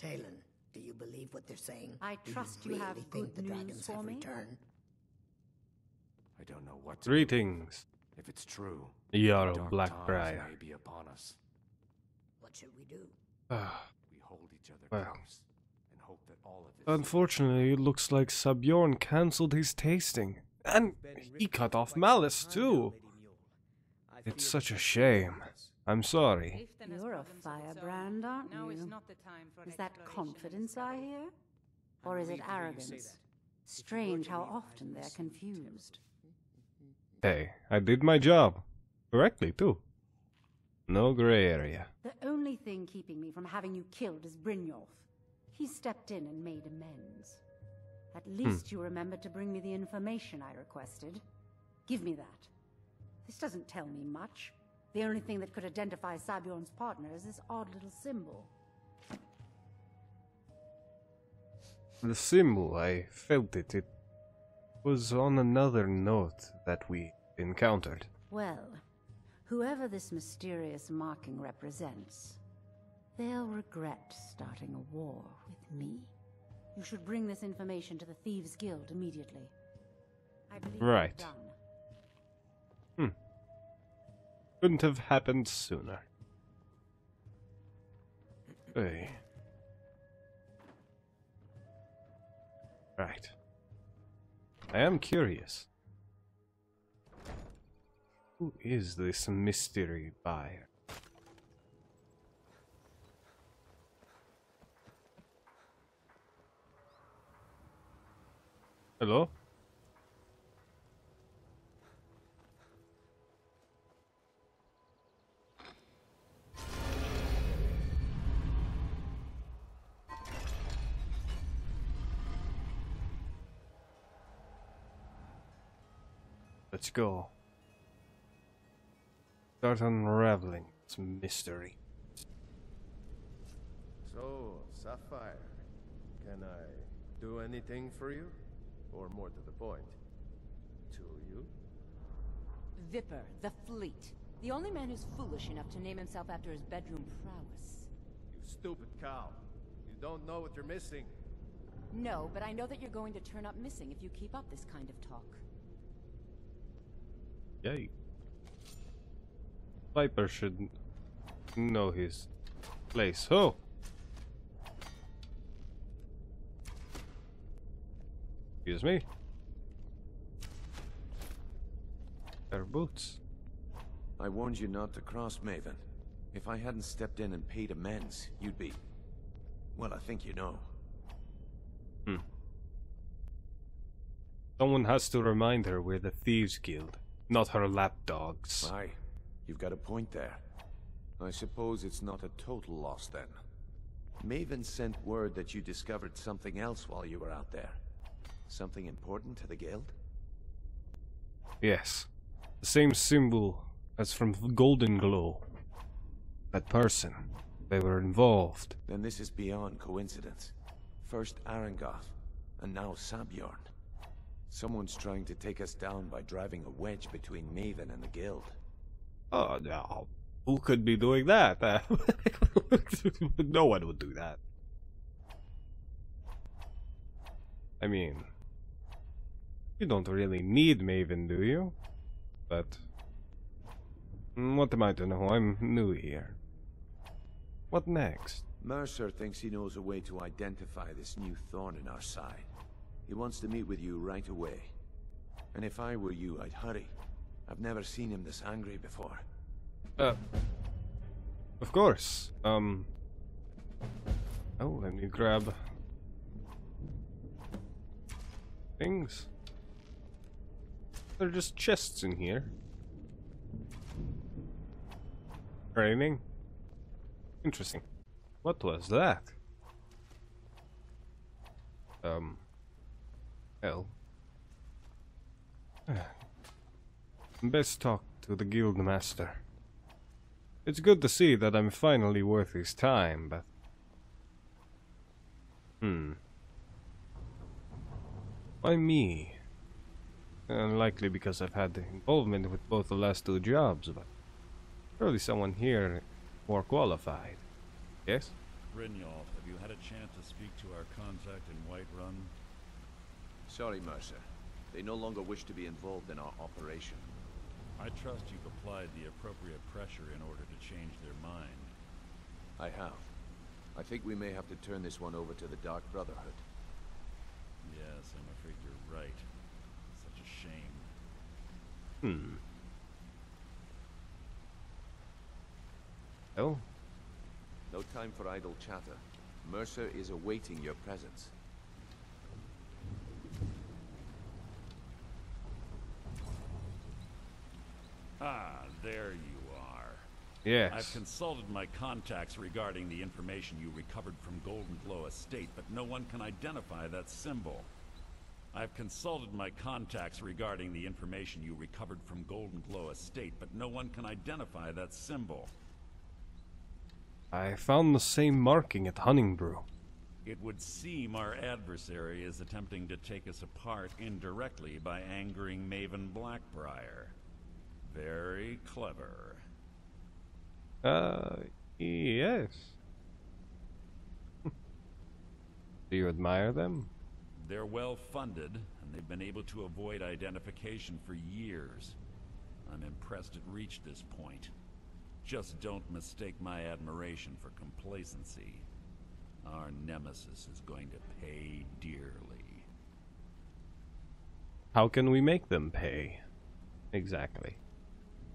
Chilean, do you believe what they're saying? I trust you have good news for me. Returned? I don't know what to Greetings, if it's true. Jarl dark Blackbriar. times may be upon us. What should we do? We hold each other Well. close and hope that all of this. Unfortunately, it looks like Sabjorn cancelled his tasting. And he cut off Malice, too. It's such a shame. I'm sorry. You're a firebrand, aren't you? Is that confidence I hear? Or is it arrogance? Strange how often they're confused. Hey, I did my job. Correctly, too. No gray area. The only thing keeping me from having you killed is Brynjolf. He stepped in and made amends. At least you remembered to bring me the information I requested. Give me that. This doesn't tell me much. The only thing that could identify Sabjorn's partner is this odd little symbol. The symbol, I felt it. It was on another note that we encountered. Well, whoever this mysterious marking represents, they'll regret starting a war with me. You should bring this information to the Thieves' Guild immediately. I believe Right. it's done. Couldn't have happened sooner. Hey. Right. I am curious. Who is this mystery buyer? Hello? Let's go. Start unraveling this mystery. So, Sapphire, can I do anything for you? Or more to the point, to you? Vipper, the Fleet. The only man who's foolish enough to name himself after his bedroom prowess. You stupid cow. You don't know what you're missing. No, but I know that you're going to turn up missing if you keep up this kind of talk. Yay. Viper should know his place. Oh! Excuse me. Their boots. I warned you not to cross, Maven. If I hadn't stepped in and paid amends, you'd be... well, I think you know. Someone has to remind her we're the Thieves' Guild, not her lapdogs. Aye, you've got a point there. I suppose it's not a total loss then. Maven sent word that you discovered something else while you were out there. Something important to the guild? Yes. The same symbol as from Golden Glow. That person. They were involved. Then this is beyond coincidence. First Arangoth, and now Sabjorn. Someone's trying to take us down by driving a wedge between Maven and the guild. Oh, no. Who could be doing that? No one would do that. I mean, you don't really need Maven, do you? But what am I to know? I'm new here. What next? Mercer thinks he knows a way to identify this new thorn in our side. He wants to meet with you right away. And if I were you, I'd hurry. I've never seen him this angry before. Of course. Oh, let me grab things. They're just chests in here. Training. Interesting. What was that? Hell. Best talk to the guild master. It's good to see that I'm finally worth his time, but... Why me? Unlikely because I've had involvement with both the last two jobs, but... surely someone here more qualified. Yes? Brynjolf, have you had a chance to speak to our contact in Whiterun? Sorry, Mercer. They no longer wish to be involved in our operation. I trust you've applied the appropriate pressure in order to change their mind. I have. I think we may have to turn this one over to the Dark Brotherhood. Yes, I'm afraid you're right. Such a shame. Oh? No time for idle chatter. Mercer is awaiting your presence. Ah, there you are. Yes. I've consulted my contacts regarding the information you recovered from Golden Glow Estate, but no one can identify that symbol. I've consulted my contacts regarding the information you recovered from Golden Glow Estate, but no one can identify that symbol. I found the same marking at Honningbrew. It would seem our adversary is attempting to take us apart indirectly by angering Maven Blackbriar. Very clever. Yes. Do you admire them? They're well funded, and they've been able to avoid identification for years. I'm impressed it reached this point. Just don't mistake my admiration for complacency. Our nemesis is going to pay dearly. How can we make them pay? Exactly.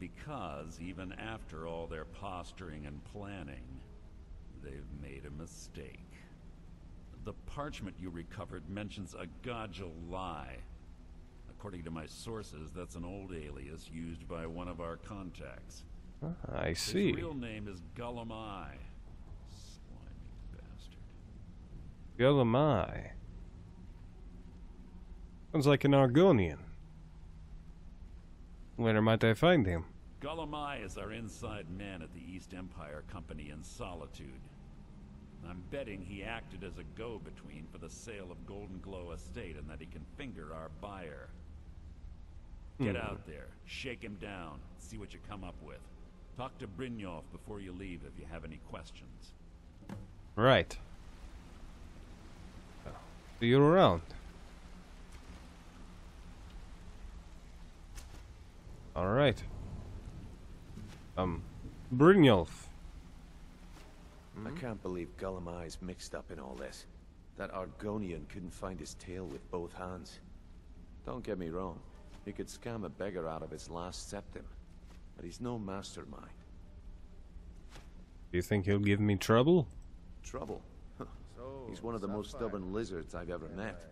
Because even after all their posturing and planning, they've made a mistake. The parchment you recovered mentions a Godja lie. According to my sources, that's an old alias used by one of our contacts. I see. His real name is Gullumai. Slimy bastard. Gullumai. Sounds like an Argonian. Where might I find him? Gullumai is our inside man at the East Empire Company in Solitude. I'm betting he acted as a go-between for the sale of Golden Glow Estate and that he can finger our buyer. Get out there, shake him down, see what you come up with. Talk to Brynjolf before you leave if you have any questions. Right. See you around. Alright. Brynjolf. I can't believe Gullumai's mixed up in all this. That Argonian couldn't find his tail with both hands. Don't get me wrong. He could scam a beggar out of his last septim. But he's no mastermind. Do you think he'll give me trouble? Trouble? So, He's one of the most stubborn lizards I've ever met.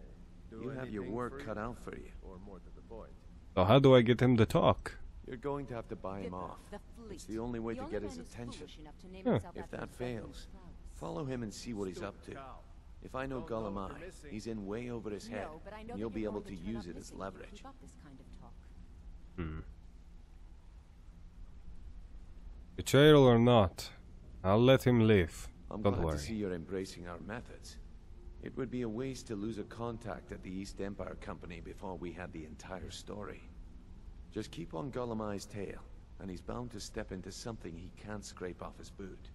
You have your work cut out for you. Or more to the point. So how do I get him to talk? You're going to have to buy him off. It's the only way to get his attention. If that fails, follow him and see what he's up to. If I know Gullumai, he's in way over his head, and you'll be able to use it as leverage. Betrayal or not, I'll let him live. I'm Don't glad worry. to see you're embracing our methods. It would be a waste to lose a contact at the East Empire Company before we had the entire story. Just keep on Gullumai's tail, and he's bound to step into something he can't scrape off his boot.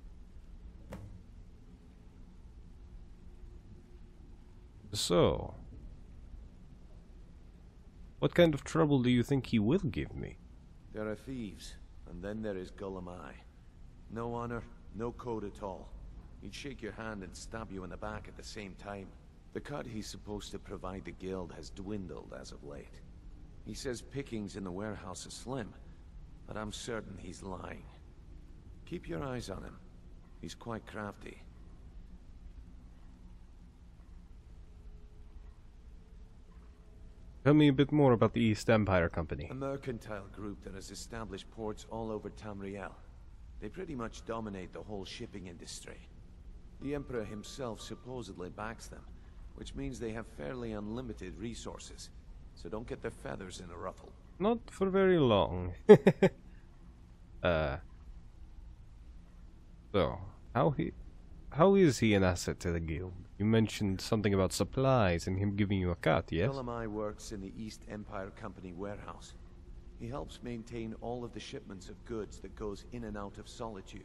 So, what kind of trouble do you think he will give me? There are thieves, and then there is Gullumai. No honor, no code at all. He'd shake your hand and stab you in the back at the same time. The cut he's supposed to provide the guild has dwindled as of late. He says pickings in the warehouse are slim, but I'm certain he's lying. Keep your eyes on him. He's quite crafty. Tell me a bit more about the East Empire Company. A mercantile group that has established ports all over Tamriel. They pretty much dominate the whole shipping industry. The Emperor himself supposedly backs them, which means they have fairly unlimited resources. So don't get their feathers in a ruffle. Not for very long. So, how is he an asset to the guild? You mentioned something about supplies and him giving you a cut, yes? Gullumai works in the East Empire Company warehouse. He helps maintain all of the shipments of goods that goes in and out of Solitude.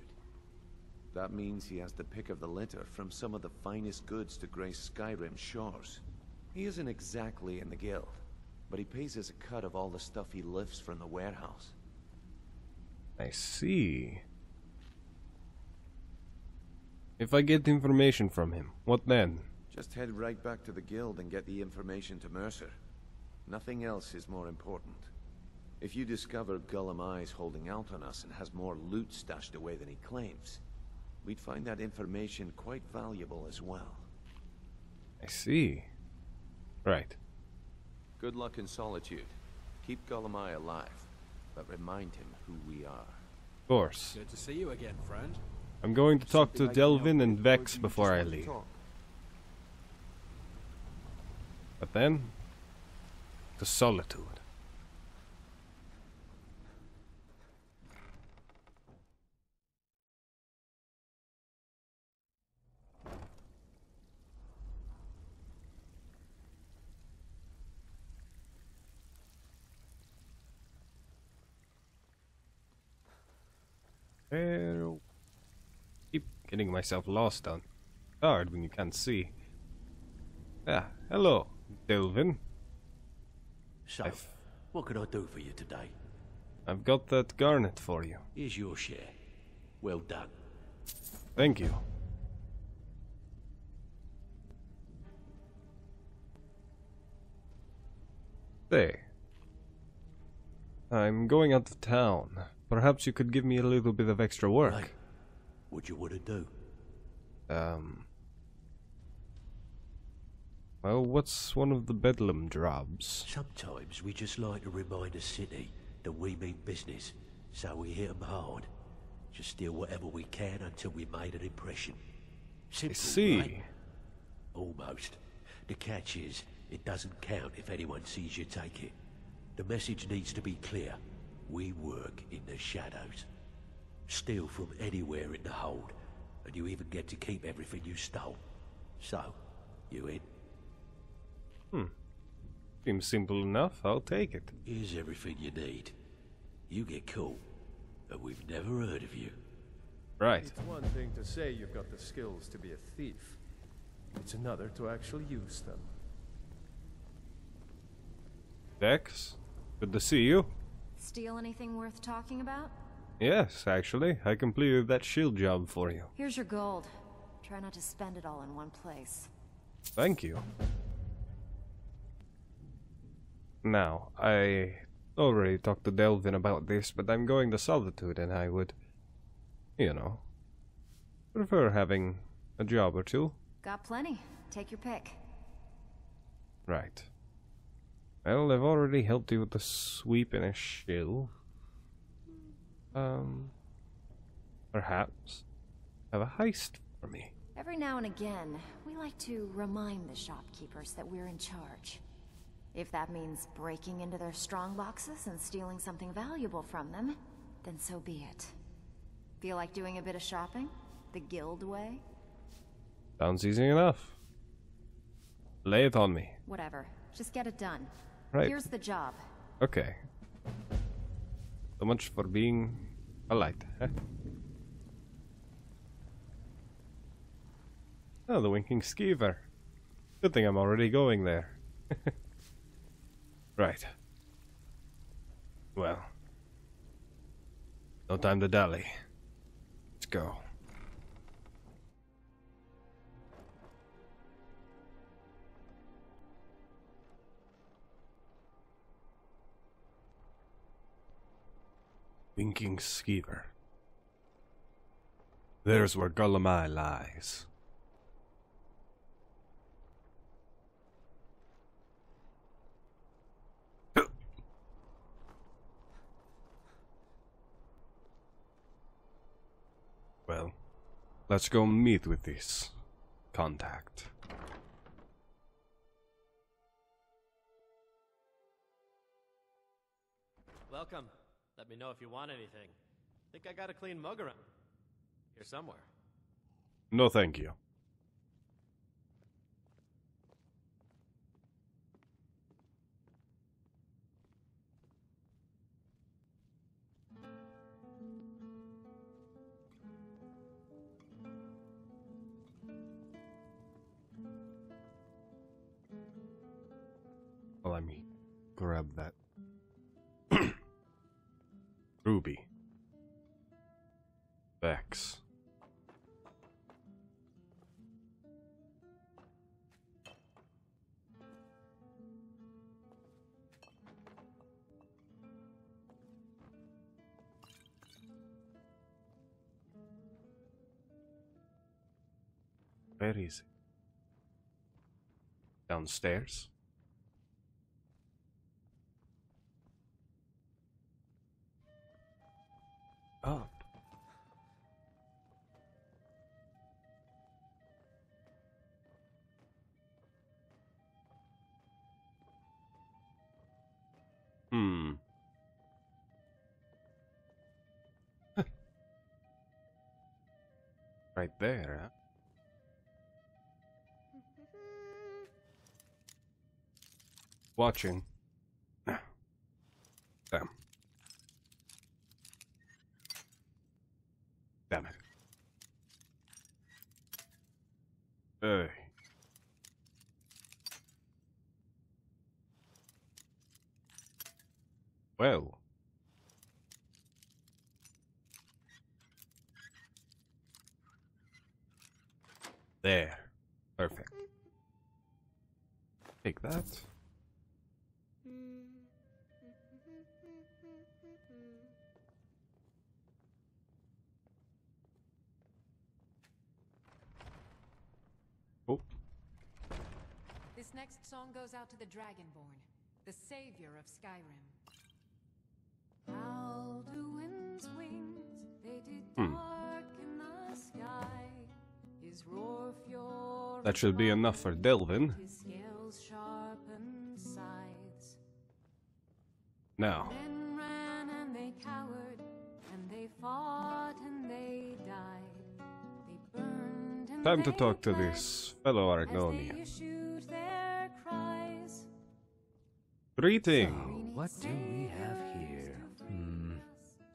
That means he has the pick of the litter from some of the finest goods to grace Skyrim's shores. He isn't exactly in the guild, but he pays us a cut of all the stuff he lifts from the warehouse. I see. If I get information from him, what then? Just head right back to the guild and get the information to Mercer. Nothing else is more important. If you discover Gollum Eye's holding out on us and has more loot stashed away than he claims, we'd find that information quite valuable as well. I see. Right. Good luck in Solitude. Keep Gollum Eye alive, but remind him who we are. Of course. Good to see you again, friend. I'm going to talk to Delvin and Vex before I leave. But then, to Solitude. Keep getting myself lost on guard when you can't see. Ah, hello, Delvin. So, what can I do for you today? I've got that garnet for you. Here's your share. Well done. Thank you. Say, I'm going out of town. Perhaps you could give me a little bit of extra work. Right. What do you want to do? Well, what's one of the Bedlam jobs? Sometimes we just like to remind the city that we mean business, so we hit 'em hard. Just steal whatever we can until we made an impression. Simple, I see. right? Almost. The catch is, it doesn't count if anyone sees you take it. The message needs to be clear. We work in the shadows. Steal from anywhere in the hold, and you even get to keep everything you stole. So, you in? Seems simple enough. I'll take it. Here's everything you need. You get caught, and we've never heard of you. Right. It's one thing to say you've got the skills to be a thief. It's another to actually use them. Vex, good to see you. Steal anything worth talking about? Yes, actually. I completed that shield job for you. Here's your gold. Try not to spend it all in one place. Thank you. Now, I already talked to Delvin about this, but I'm going to Solitude and I would, you know, prefer having a job or two. Got plenty. Take your pick. Right. Well, I've already helped you with the sweep and a shield. Perhaps have a heist for me. Every now and again, we like to remind the shopkeepers that we're in charge. If that means breaking into their strong boxes and stealing something valuable from them, then so be it. Feel like doing a bit of shopping? The guild way? Sounds easy enough. Lay it on me. Whatever. Just get it done. Right. Here's the job. Okay. So much for being polite, huh? Oh, the Winking Skeever. Good thing I'm already going there. Right. Well. No time to dally. Let's go. Winking Skeever. There's where Gollum Eye lies. Well, let's go meet with this contact. Welcome. Let me know if you want anything. Think I got a clean mug around here somewhere. No, thank you. let me grab that. Ruby. Vex. Where is it? Downstairs? Up. Right there, huh? Watching. Damn. Damn it. Hey. Well. There. Perfect. Take that. Oh. This next song goes out to the Dragonborn, the savior of Skyrim. Alduin's wings, they did darken the sky. His roar fury, That should be enough for Delvin. his scales sharpened scythes. Now, Men ran and they cowered, and they fought and they died. They burned and time to they talk to fled this fellow as they Argonian. issued their cries. Greeting. What do we have here?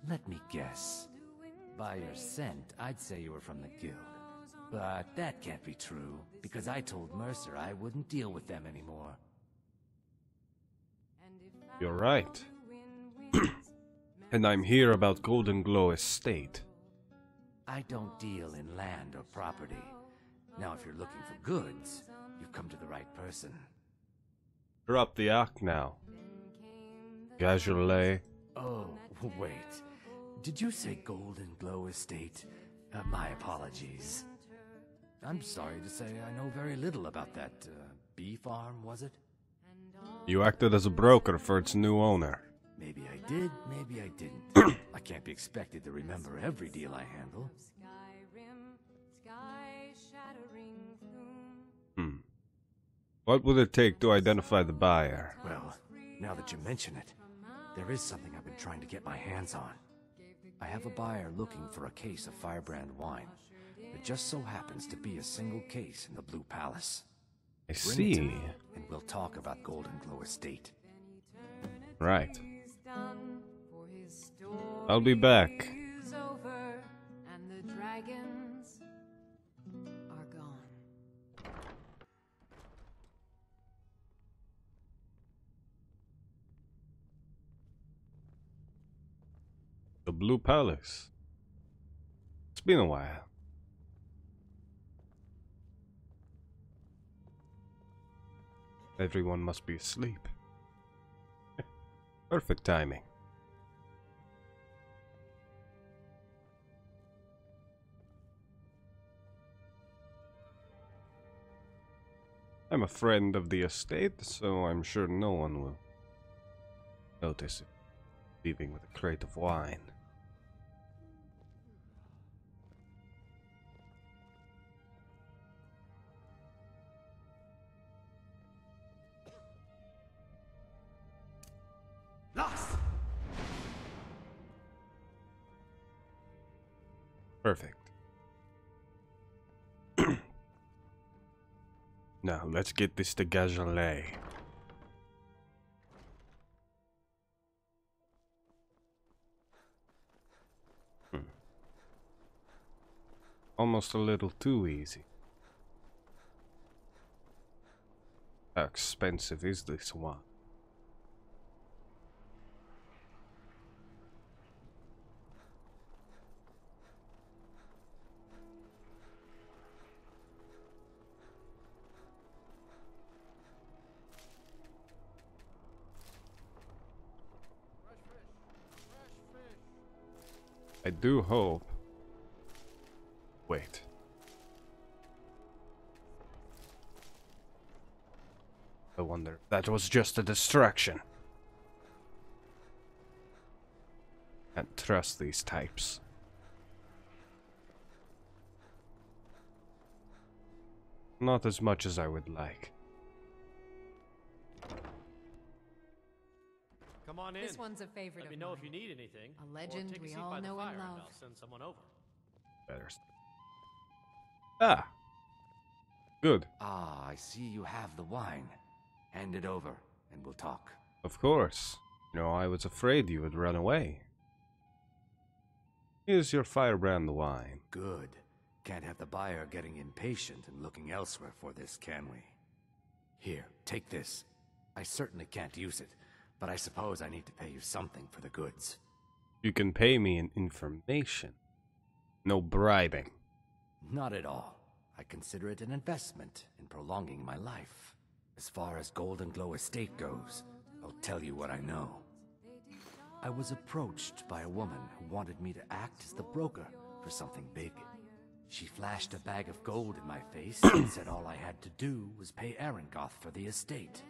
Let me guess. By your scent, I'd say you were from the guild. But that can't be true, because I told Mercer I wouldn't deal with them anymore. You're right. And I'm here about Golden Glow Estate. I don't deal in land or property. Now, if you're looking for goods, you've come to the right person. Drop the act now. Casually. Oh, wait. Did you say Golden Glow Estate? My apologies. I'm sorry to say I know very little about that, bee farm, was it? You acted as a broker for its new owner. Maybe I did, maybe I didn't. I can't be expected to remember every deal I handle. What would it take to identify the buyer? Well, now that you mention it, there is something I've been trying to get my hands on. I have a buyer looking for a case of firebrand wine. It just so happens to be a single case in the Blue Palace. I Bring it to see. me, and we'll talk about Golden Glow Estate. Right. I'll be back. Over, and the dragons are gone. The Blue Palace. It's been a while. Everyone must be asleep. Perfect timing. I'm a friend of the estate, so I'm sure no one will notice it leaving with a crate of wine. Lost! Perfect. Now, let's get this to Gajolet. Almost a little too easy. How expensive is this one? I do hope. Wait. I wonder if that was just a distraction. Can't trust these types. Not as much as I would like. Come on in. This one's a favorite Let me of know mine. if you need anything. A legend or take we seat all by the know and fire love. I'll send someone over. Better. Ah. Good. Ah, I see you have the wine. Hand it over, and we'll talk. Of course. You know, I was afraid you would run away. Here's your firebrand wine. Good. Can't have the buyer getting impatient and looking elsewhere for this, can we? Here, take this. I certainly can't use it, but I suppose I need to pay you something for the goods. You can pay me in information. No bribing. Not at all. I consider it an investment in prolonging my life. As far as Golden Glow Estate goes, I'll tell you what I know. I was approached by a woman who wanted me to act as the broker for something big. She flashed a bag of gold in my face and said all I had to do was pay Arangoth for the estate.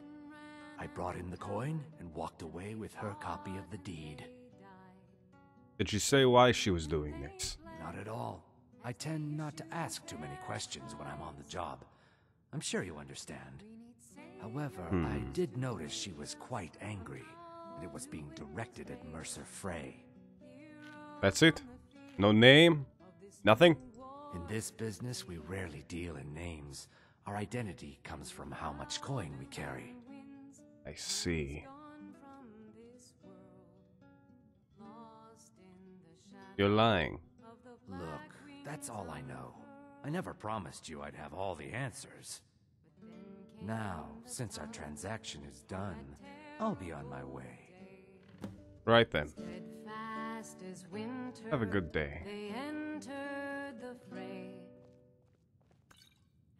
I brought in the coin and walked away with her copy of the deed. Did she say why she was doing this? Not at all. I tend not to ask too many questions when I'm on the job. I'm sure you understand. However, I did notice she was quite angry, and it was being directed at Mercer Frey. That's it? No name? Nothing? In this business, we rarely deal in names. Our identity comes from how much coin we carry. I see. You're lying. Look, that's all I know. I never promised you I'd have all the answers. Now, since our transaction is done, I'll be on my way. Right then. Steadfast as winter, Have a good day. they entered the fray,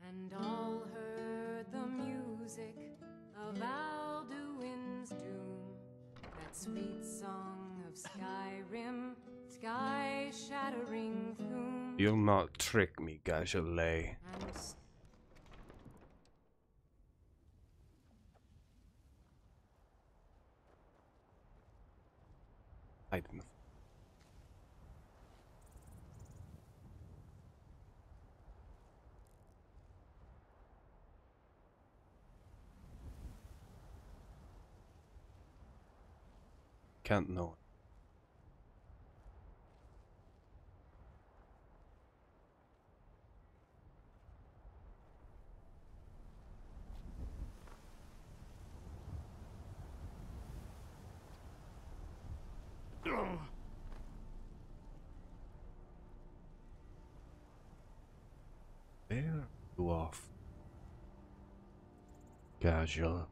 and all heard the music of Alduin's doom. That sweet song of Skyrim, sky-shattering gloom. You'll not trick me, Gajale. I didn't. Can't know. There you off. Casual.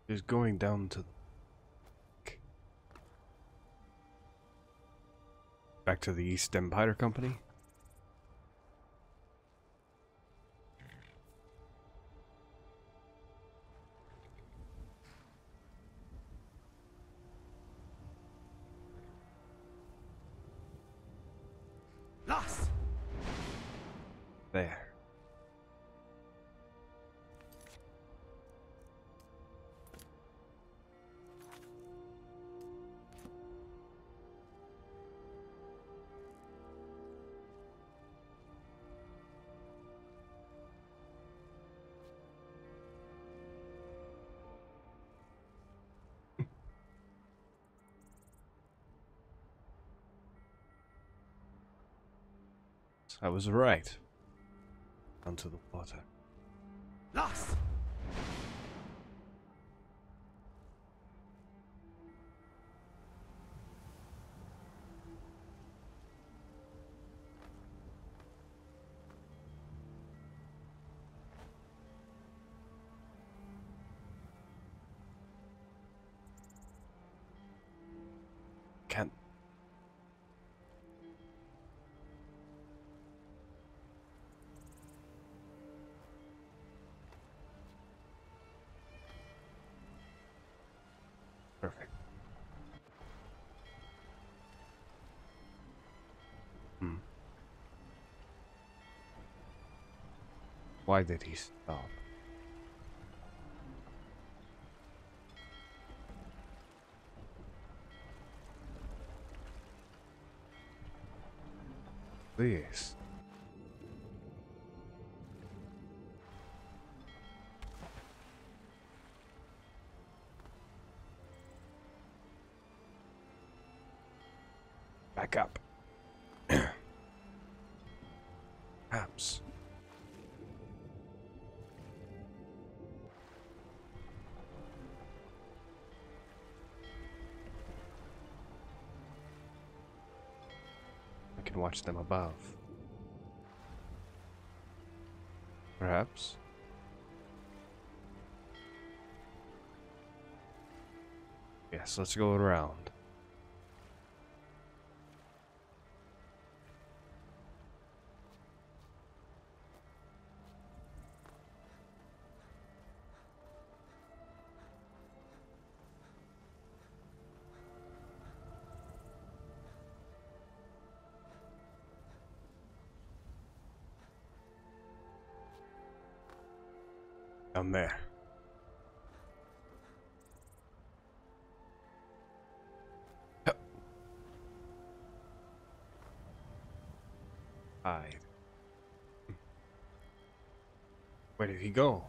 Is going down to back to the East Empire Company. Lost. There. I was right. Onto the water. Lost. Why did he stop? This. Back up. Perhaps. I can watch them above. Perhaps. Yes, let's go around. Down there. Hide. Where did he go?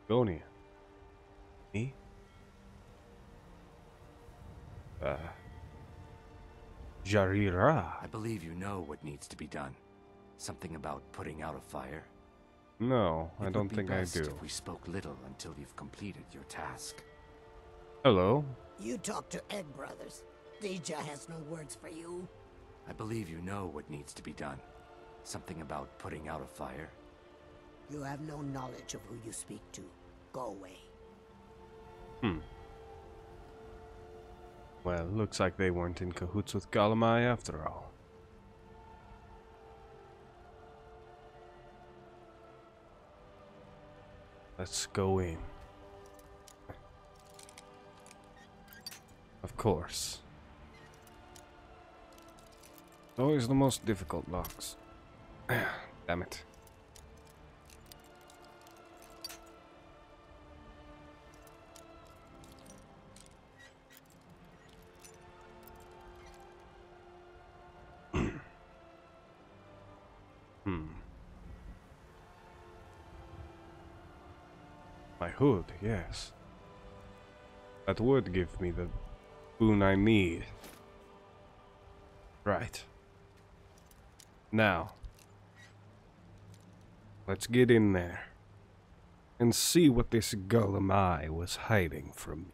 Argonian. Me? Jarira. I believe you know what needs to be done. Something about putting out a fire. No, I don't think I do. If we spoke little until you've completed your task. Hello? You talk to Egg Brothers. Deja has no words for you. I believe you know what needs to be done. Something about putting out a fire. You have no knowledge of who you speak to. Go away. Well, looks like they weren't in cahoots with Galamai after all. Let's go in. Of course. Always the most difficult locks. Damn it. My hood, yes. That would give me the boon I need. Right. Now, let's get in there and see what this Galamai was hiding from me.